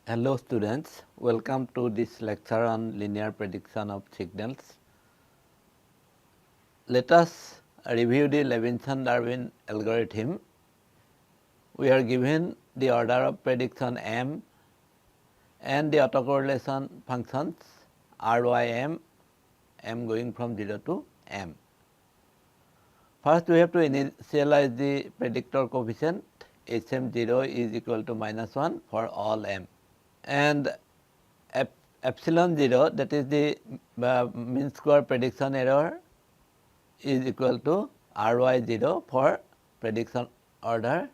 Hello students, welcome to this lecture on linear prediction of signals. Let us review the Levinson-Darwin algorithm. We are given the order of prediction m and the autocorrelation functions rym, m going from 0 to m. First we have to initialize the predictor coefficient hm0 is equal to -1 for all m, and epsilon 0, that is the mean square prediction error, is equal to ry0 for prediction order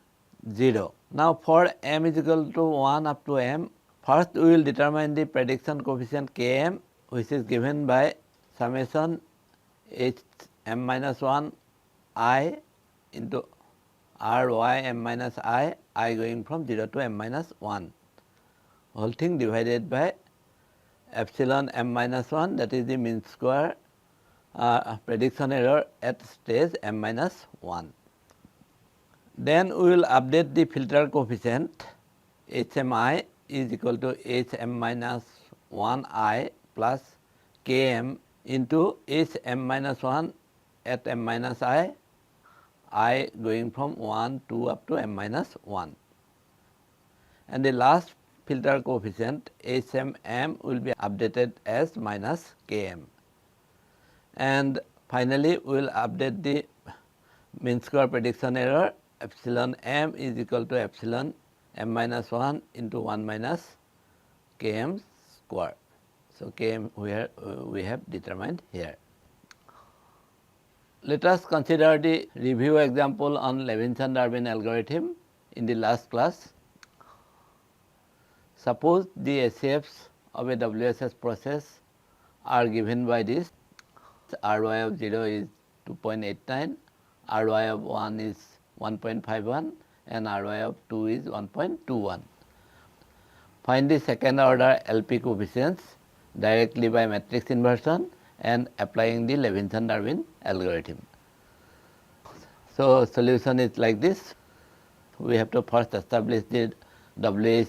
0. Now for m is equal to 1 up to m, first we will determine the prediction coefficient km, which is given by summation hm minus 1 I into ry m minus I going from 0 to m minus 1, whole thing divided by epsilon m minus 1, that is the mean square prediction error at stage m minus 1. Then we will update the filter coefficient HMI is equal to hm minus 1 I plus km into hm minus 1 at m minus I going from 1, 2 up to m minus 1. And the last filter coefficient HMM will be updated as minus km. And finally, we will update the mean square prediction error epsilon m is equal to epsilon m minus 1 into 1 minus km square. So, km we have determined here. Let us consider the review example on Levinson-Darwin algorithm in the last class. Suppose the SCFs of a WSS process are given by this. Ry of 0 is 2.89, Ry of 1 is 1.51 and Ry of 2 is 1.21. Find the second order LP coefficients directly by matrix inversion and applying the Levinson-Darwin algorithm. So, solution is like this. We have to first establish the WH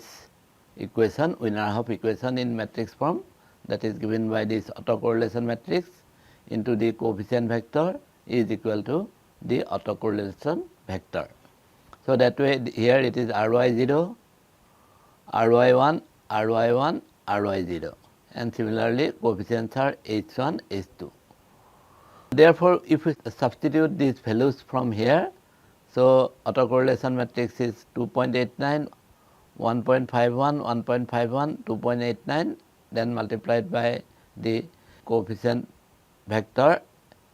equation, Wiener-Hopf equation in matrix form, that is given by this autocorrelation matrix into the coefficient vector is equal to the autocorrelation vector. So, that way here it is Ry0, Ry1, Ry1, Ry0, and similarly coefficients are H1, H2. Therefore, if we substitute these values from here, so autocorrelation matrix is 2.89, 1.51, 1.51, 2.89, then multiplied by the coefficient vector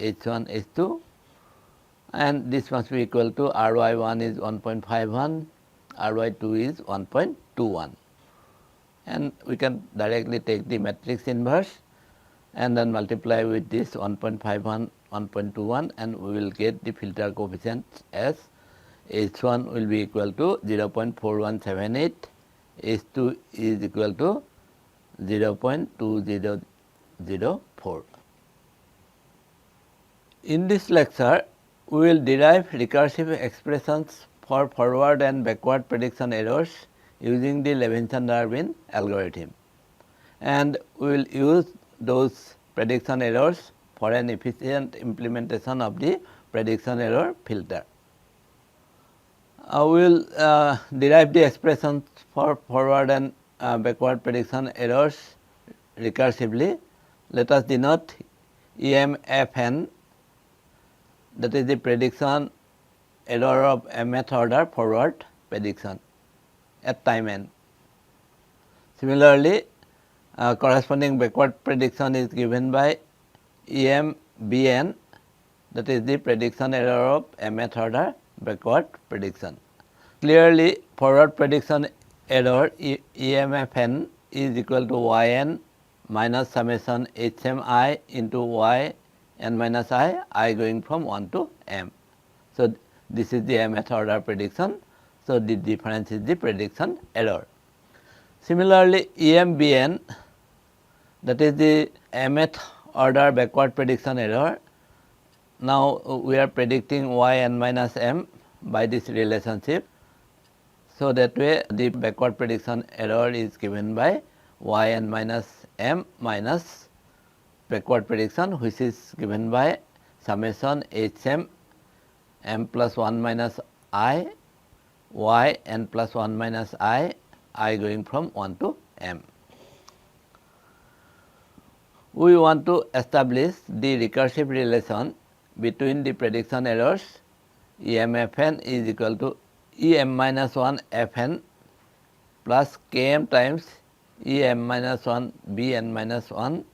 H1, H2, and this must be equal to Ry1 is 1.51, Ry2 is 1.21, and we can directly take the matrix inverse and then multiply with this 1.51, 1.21, and we will get the filter coefficient as H1 will be equal to 0.4178, H2 is equal to 0.2004. In this lecture, we will derive recursive expressions for forward and backward prediction errors using the Levinson-Darwin algorithm, and we will use those prediction errors for an efficient implementation of the prediction error filter. We will derive the expressions for forward and backward prediction errors recursively. Let us denote EMFN, that is the prediction error of mth order forward prediction at time n. Similarly, corresponding backward prediction is given by EMBN, that is the prediction error of mth order backward prediction. Clearly, forward prediction error EMFN is equal to yn minus summation HMI into yn minus I going from 1 to m. So, this is the mth order prediction. So, the difference is the prediction error. Similarly, EMBN, that is the mth order backward prediction error. Now, we are predicting yn minus m by this relationship. So that way the backward prediction error is given by yn minus m minus backward prediction, which is given by summation hm m plus 1 minus I y n plus 1 minus I going from 1 to m. We want to establish the recursive relation between the prediction errors EMFN is equal to EM minus 1 Fn plus Km times EM minus 1 Bn minus 1.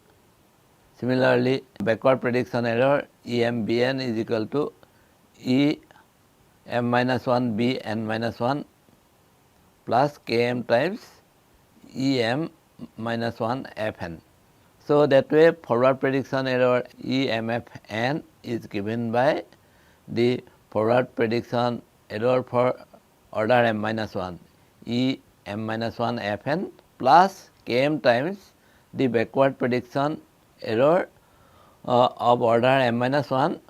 Similarly, backward prediction error EMBN is equal to EM minus 1 Bn minus 1 plus Km times EM minus 1 Fn. So that way forward prediction error EMFN is given by the forward prediction error for order m minus 1 E m minus 1 Fn plus Km times the backward prediction error of order m minus 1,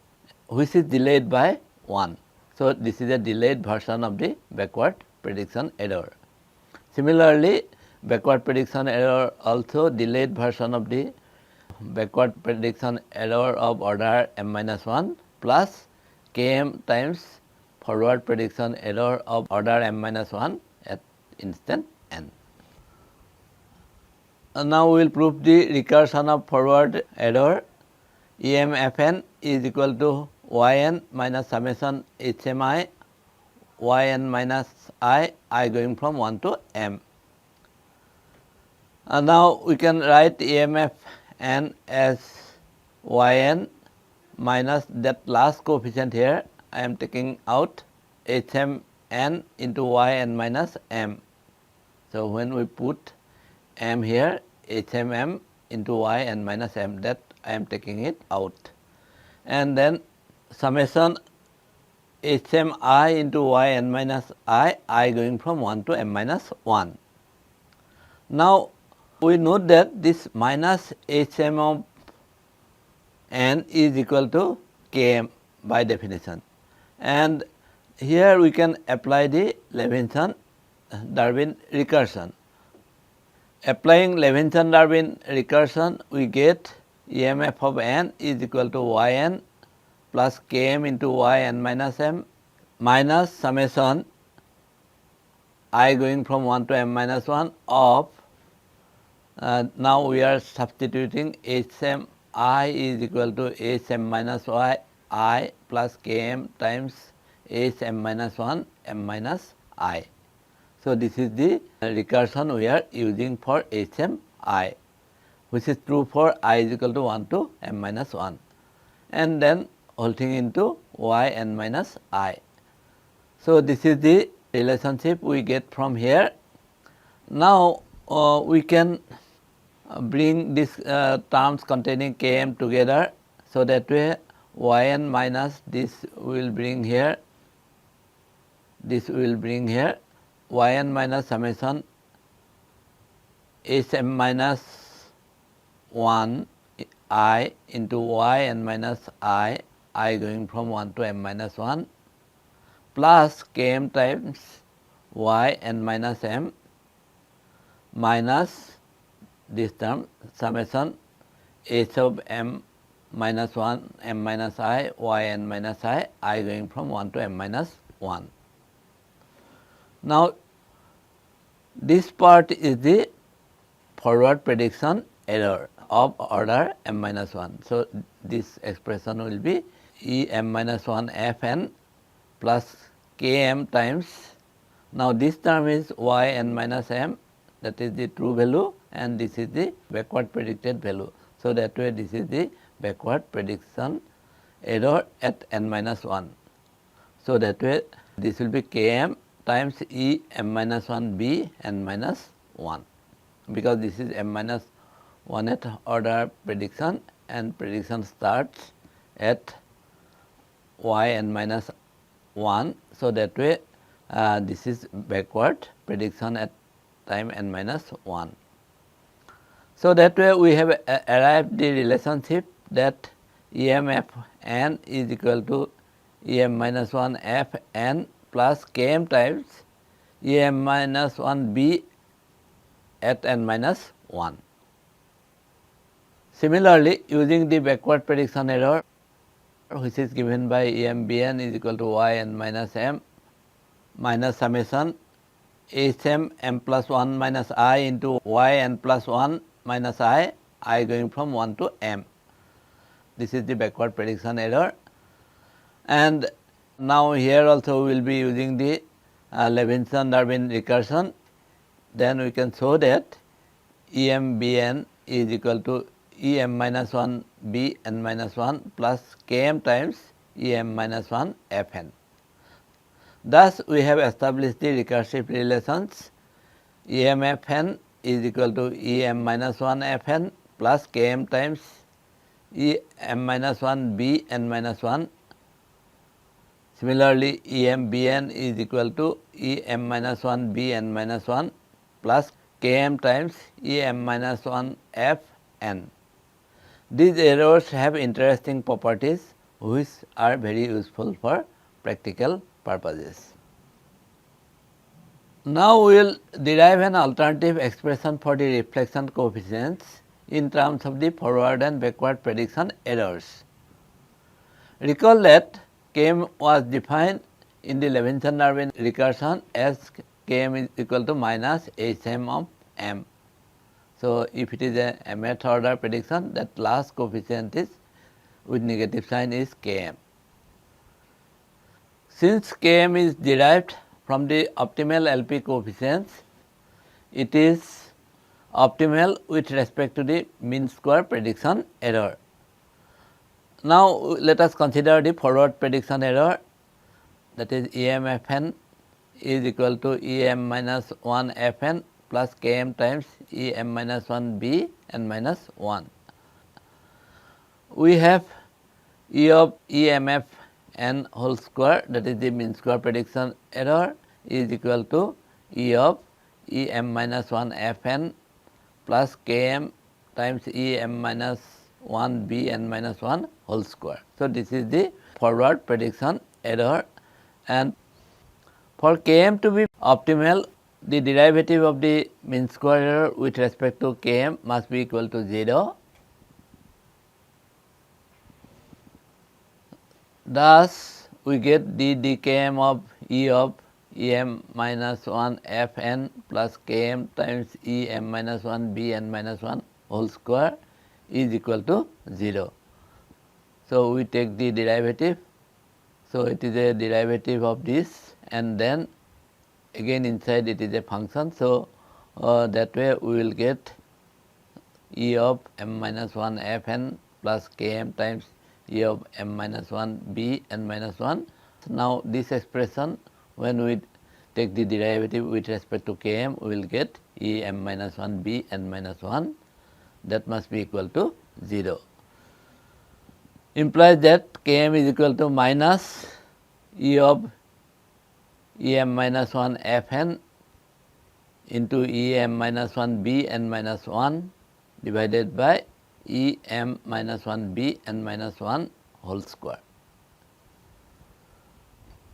which is delayed by 1. So this is a delayed version of the backward prediction error. Similarly, backward prediction error also delayed version of the backward prediction error of order m minus 1 plus Km times forward prediction error of order m minus 1 at instant n. Now we will prove the recursion of forward error EMFN is equal to yn minus summation HMI yn minus I going from 1 to m. Now we can write EMFN as yn minus that last coefficient here. I am taking out HMN into yn minus m. So when we put m here, HMM into yn minus m, that I am taking it out. And then summation HMI into yn minus I going from 1 to m minus 1. Now we note that this minus hm of n is equal to Km by definition, and here we can apply the Levinson-Darwin recursion. Applying Levinson-Darwin recursion, we get EMF of n is equal to yn plus Km into yn minus m minus summation I going from 1 to m minus 1 of now we are substituting Hm I is equal to Hm minus y I plus Km times Hm minus 1 m minus I. So this is the recursion we are using for HMI, which is true for I is equal to 1 to m minus 1, and then whole thing into yn minus I. So this is the relationship we get from here. Now we can bring these terms containing Km together, so that way yn minus this will bring here, this will bring here, yn minus summation Hm minus 1 I into yn minus I going from 1 to m minus 1 plus Km times yn minus m minus this term summation h of m minus 1 m minus I yn minus I going from 1 to m minus 1. Now this part is the forward prediction error of order m minus 1. So this expression will be E m minus 1 Fn plus Km times, now this term is yn minus m, that is the true value, and this is the backward predicted value. So that way this is the backward prediction error at n minus 1. So that way this will be Km times E m minus 1 B n minus 1, because this is m minus 1th order prediction and prediction starts at yn minus 1. So that way this is backward prediction at time n minus 1. So that way we have arrived the relationship that EMF n is equal to EM minus 1 Fn plus Km times em minus 1 b at n minus 1. Similarly, using the backward prediction error, which is given by em bn is equal to y n minus m minus summation hm m plus 1 minus I into y n plus 1 minus I going from 1 to m. This is the backward prediction error. And now here also we will be using the Levinson-Darwin recursion. Then we can show that em bn is equal to em minus 1 b n minus 1 plus km times em minus 1 fn. Thus, we have established the recursive relations em fn is equal to em minus 1 fn plus km times em minus 1 b n minus 1. Similarly, em bn is equal to em minus 1 b n minus 1 plus km times em minus 1 f n. These errors have interesting properties which are very useful for practical purposes. Now, we will derive an alternative expression for the reflection coefficients in terms of the forward and backward prediction errors. Recall that Km was defined in the Levinson-Darwin recursion as Km is equal to minus Hm of m. So, if it is a mth order prediction, that last coefficient is with negative sign is Km. Since Km is derived from the optimal LP coefficients, it is optimal with respect to the mean square prediction error. Now, let us consider the forward prediction error, that is em fn is equal to em minus 1 fn plus km times em minus 1 b n minus 1. We have E of emf n whole square, that is the mean square prediction error, is equal to E of em minus 1 fn plus km times em minus 1 b n minus 1 whole square. So, this is the forward prediction error, and for Km to be optimal, the derivative of the mean square error with respect to Km must be equal to 0. Thus, we get the dkm of E of em minus 1 fn plus km times em minus 1 b n minus 1 whole square is equal to 0. So, we take the derivative. So, it is a derivative of this, and then again inside it is a function. So, that way we will get E of m minus 1 fn plus km times E of m minus 1 b n minus 1. So, now, this expression, when we take the derivative with respect to km, we will get E m minus 1 b n minus 1, that must be equal to 0. Implies that Km is equal to minus E of Em minus 1 Fn into Em minus 1 Bn minus 1 divided by Em minus 1 Bn minus 1 whole square.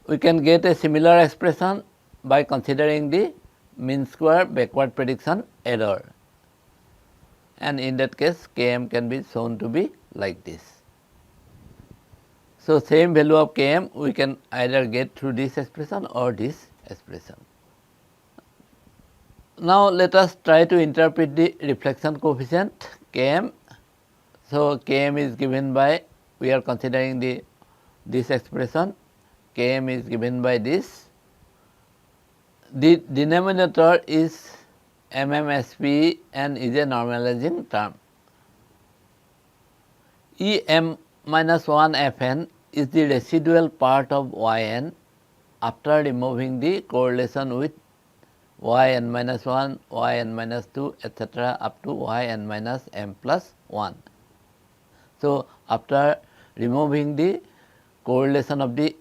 We can get a similar expression by considering the mean square backward prediction error, and in that case Km can be shown to be like this. So, same value of Km we can either get through this expression or this expression. Now, let us try to interpret the reflection coefficient Km. So, Km is given by, we are considering this expression, Km is given by this. The denominator is MMSP and is a normalizing term. Em minus 1 Fn is the residual part of Yn after removing the correlation with Yn minus 1, Yn minus 2, etc. up to Yn minus m plus 1. So, after removing the correlation of the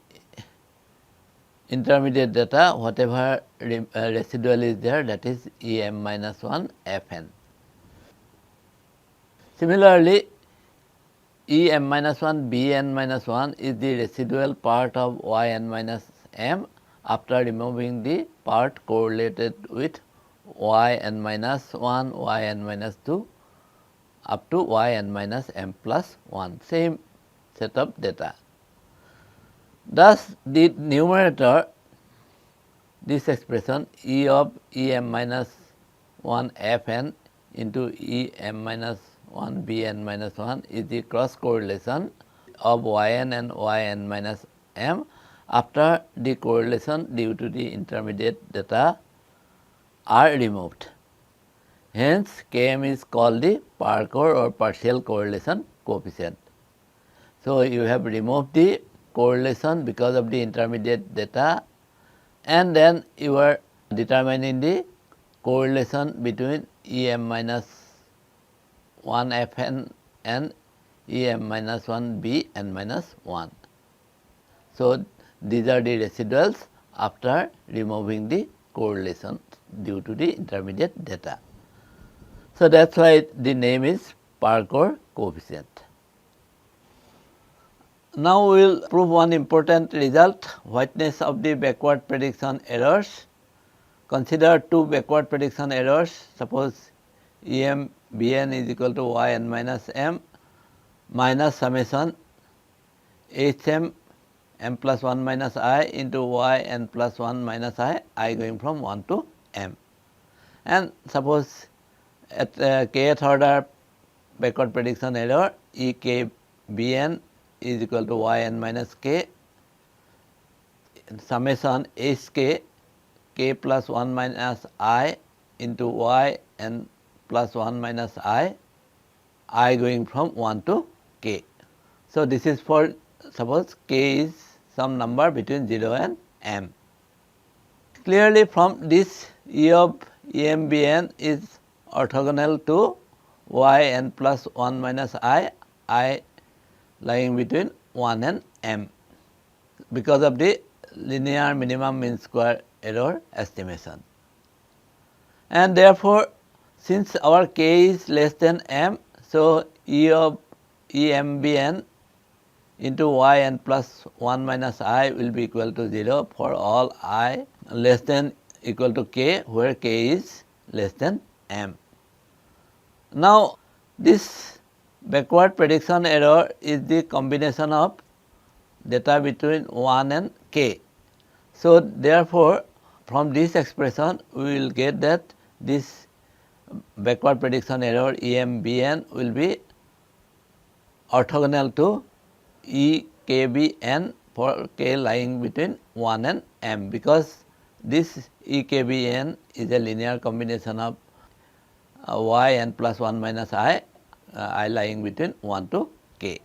intermediate data, whatever residual is there, that is Em minus 1 Fn. Similarly, Em minus 1 Bn minus 1 is the residual part of Yn minus m after removing the part correlated with yn minus 1, yn minus 2 up to yn minus m plus 1, same set of data. Thus, the numerator, this expression E of em minus 1 fn into em minus 1 bn minus 1 is the cross correlation of yn and yn minus m after the correlation due to the intermediate data are removed. Hence, Km is called the Parker or partial correlation coefficient. So, you have removed the correlation because of the intermediate data, and then you are determining the correlation between em minus 1 fn and em minus 1 bn minus 1. So, these are the residuals after removing the correlation due to the intermediate data. So, that is why the name is Parker coefficient. Now, we will prove one important result, whiteness of the backward prediction errors. Consider two backward prediction errors. Suppose em bn is equal to yn minus m minus summation hm m plus 1 minus I into yn plus 1 minus I going from 1 to m. And suppose at kth order backward prediction error ek bn is equal to yn minus k summation hk k plus 1 minus I into yn plus 1 minus I going from 1 to k. So, this is for suppose k is some number between 0 and m. Clearly, from this E of em bn is orthogonal to yn plus 1 minus I lying between 1 and m because of the linear minimum mean square error estimation. And therefore, since our k is less than m, so E of em bn into yn plus 1 minus I will be equal to 0 for all I less than equal to k, where k is less than m. Now, this backward prediction error is the combination of data between 1 and k. So, therefore, from this expression we will get that this backward prediction error em bn will be orthogonal to E k bn for k lying between 1 and m, because this E k bn is a linear combination of yn plus 1 minus I lying between 1 to k.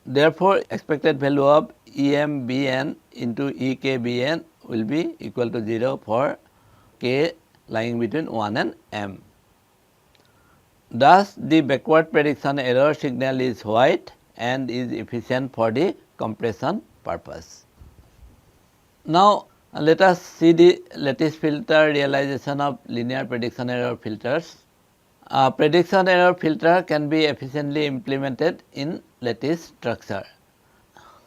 Therefore, expected value of em bn into E k bn will be equal to 0 for k lying between 1 and m. Thus, the backward prediction error signal is white and is efficient for the compression purpose. Now, let us see the lattice filter realization of linear prediction error filters. Prediction error filter can be efficiently implemented in lattice structure.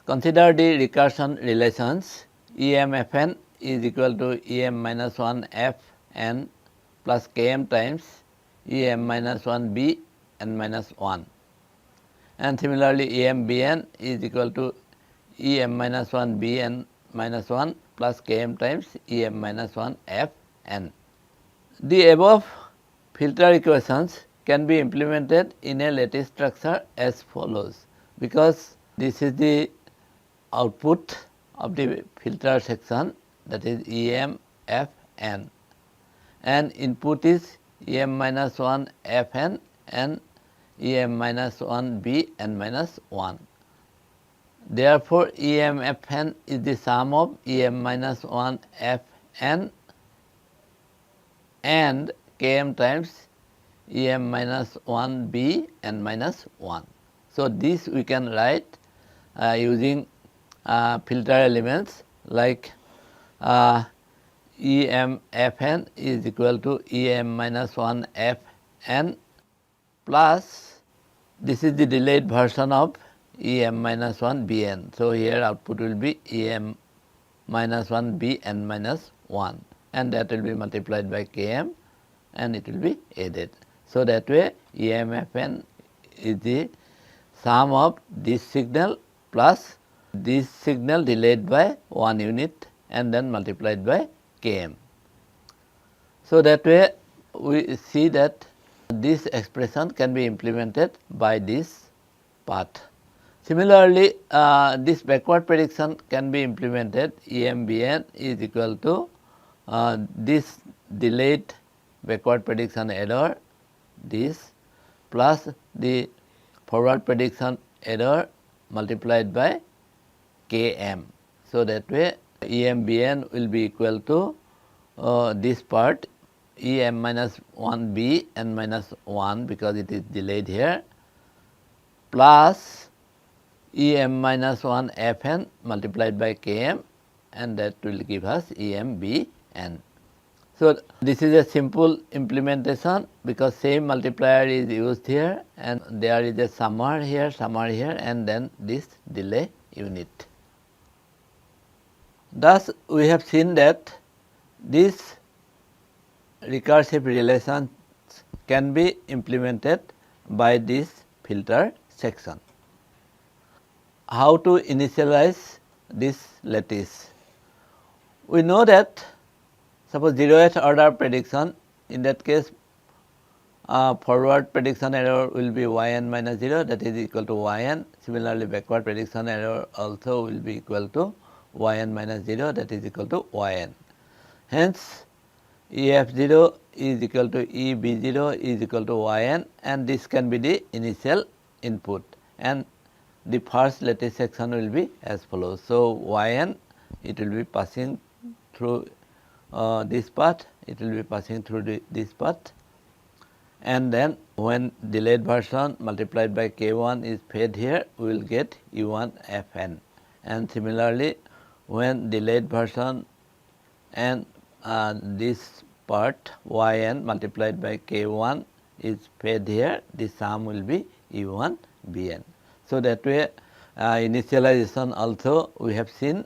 Consider the recursion relations. Em fn is equal to em minus 1 fn plus km times em minus 1 b n minus 1, and similarly em bn is equal to em minus 1 b n minus 1 plus km times em minus 1 f n. The above filter equations can be implemented in a lattice structure as follows, because this is the output of the filter section, that is em f n, and input is em minus 1 f n and em minus 1 b n minus 1. Therefore, em f n is the sum of em minus 1 f n and km times em minus 1 b n minus 1. So, this we can write using filter elements like em f n is equal to em minus 1 f n plus, this is the delayed version of em minus 1 b n. So, here output will be em minus 1 bn minus 1, and that will be multiplied by km and it will be added. So that way EMFN is the sum of this signal plus this signal delayed by 1 unit and then multiplied by km. So that way we see that this expression can be implemented by this path. Similarly, this backward prediction can be implemented. EMBN is equal to this delayed backward prediction error, this plus the forward prediction error multiplied by km. So that way EMBN will be equal to this part EM minus 1 B n minus 1 because it is delayed here plus EM minus 1 Fn multiplied by Km, and that will give us EMBN. So this is a simple implementation because same multiplier is used here and there is a summer here and then this delay unit. Thus we have seen that this recursive relations can be implemented by this filter section. How to initialize this lattice? We know that suppose 0th order prediction, in that case forward prediction error will be yn minus 0, that is equal to yn. Similarly, backward prediction error also will be equal to yn minus 0, that is equal to yn. Hence, EF0 is equal to EB0 is equal to yn, and this can be the initial input, and the first lattice section will be as follows. So, yn it will be passing through this path, it will be passing through this path, and then when delayed version multiplied by k1 is fed here, we will get u1 fn, and similarly when delayed version and this part yn multiplied by k1 is fed here, the sum will be u1 bn. So that way initialization also we have seen.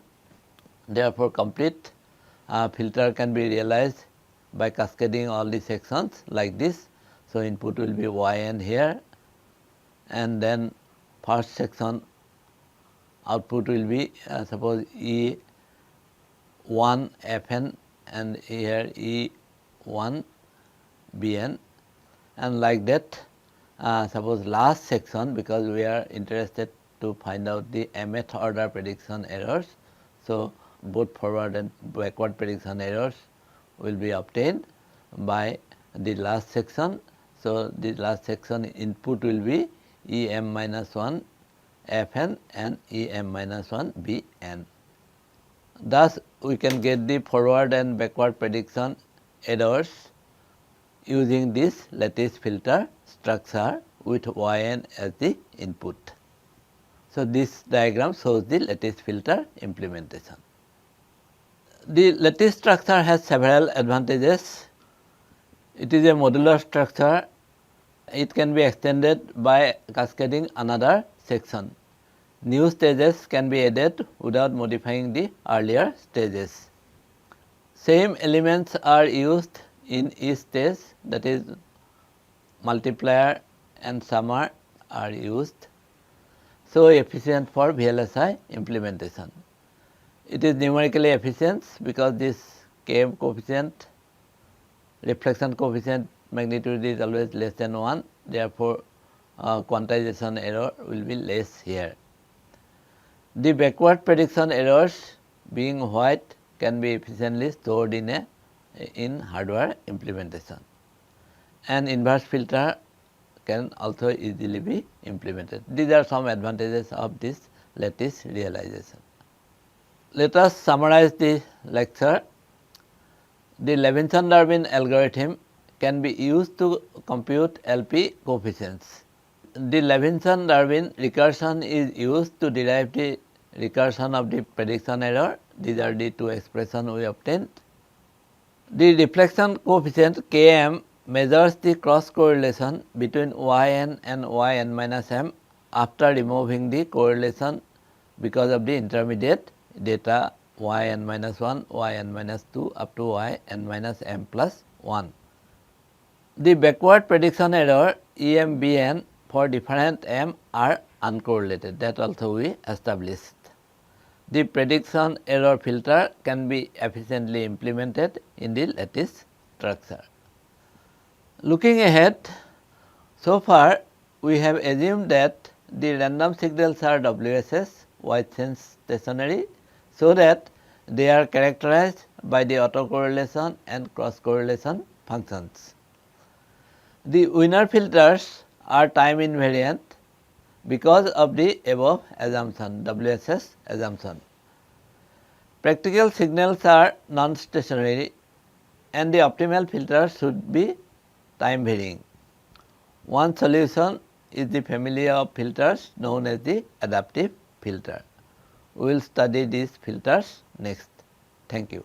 Therefore, complete filter can be realized by cascading all the sections like this. So input will be yn here, and then first section output will be suppose E1 Fn and here E1 Bn, and like that suppose last section, because we are interested to find out the mth order prediction errors. So both forward and backward prediction errors will be obtained by the last section. So the last section input will be Em minus 1 Fn and Em minus 1 Bn. Thus we can get the forward and backward prediction errors using this lattice filter structure with yn as the input. So this diagram shows the lattice filter implementation. The lattice structure has several advantages. It is a modular structure. It can be extended by cascading another section. New stages can be added without modifying the earlier stages. Same elements are used in each stage, that is multiplier and summer are used. So efficient for VLSI implementation. It is numerically efficient because this Km coefficient, reflection coefficient magnitude is always less than 1, therefore quantization error will be less here. The backward prediction errors being white can be efficiently stored in hardware implementation, and inverse filter can also easily be implemented. These are some advantages of this lattice realization. Let us summarize the lecture. The Levinson-Darwin algorithm can be used to compute LP coefficients. The Levinson-Darwin recursion is used to derive the recursion of the prediction error. These are the two expressions we obtained. The reflection coefficient Km measures the cross correlation between yn and yn minus m after removing the correlation because of the intermediate data yn minus 1, yn minus 2 up to yn minus m plus 1. The backward prediction error em, bn for different m are uncorrelated, that also we established. The prediction error filter can be efficiently implemented in the lattice structure. Looking ahead, so far we have assumed that the random signals are WSS, white sense stationary, so that they are characterized by the autocorrelation and cross correlation functions. The winner filters are time invariant because of the above assumption, WSS assumption. Practical signals are non-stationary and the optimal filter should be time varying. One solution is the family of filters known as the adaptive filter. We will study these filters next. Thank you.